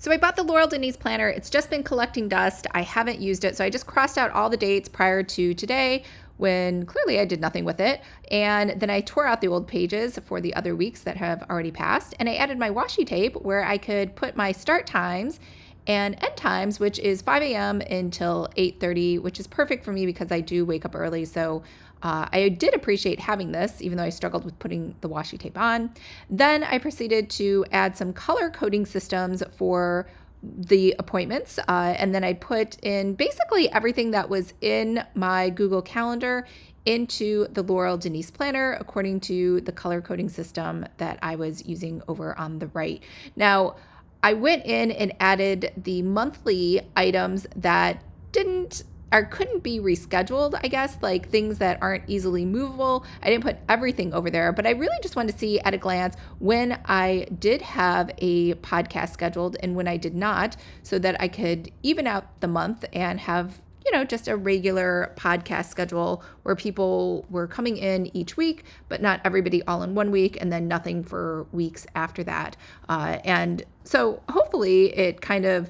So I bought the Laurel Denise planner. It's just been collecting dust. I haven't used it. So I just crossed out all the dates prior to today when clearly I did nothing with it. And then I tore out the old pages for the other weeks that have already passed. And I added my washi tape where I could put my start times and end times, which is 5 a.m. until 8:30, which is perfect for me because I do wake up early. So I did appreciate having this, even though I struggled with putting the washi tape on. Then I proceeded to add some color coding systems for the appointments. And then I put in basically everything that was in my Google Calendar into the Laurel Denise planner according to the color coding system that I was using over on the right. Now, I went in and added the monthly items that didn't or couldn't be rescheduled, I guess, like things that aren't easily movable. I didn't put everything over there, but I really just wanted to see at a glance when I did have a podcast scheduled and when I did not, so that I could even out the month and have just a regular podcast schedule where people were coming in each week, but not everybody all in one week, and then nothing for weeks after that. And so hopefully it kind of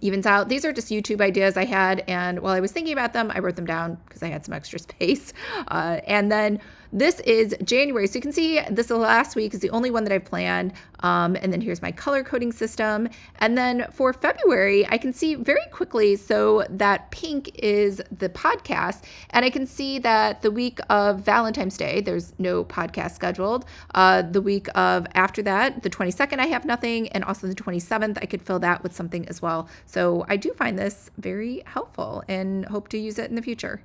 evens out. These are just YouTube ideas I had, and while I was thinking about them, I wrote them down because I had some extra space. And then this is January. So you can see this last week is the only one that I've planned. And then here's my color coding system. And then for February, I can see very quickly, so that pink is the podcast. And I can see that the week of Valentine's Day, there's no podcast scheduled. The week of after that, the 22nd, I have nothing. And also the 27th, I could fill that with something as well. So I do find this very helpful and hope to use it in the future.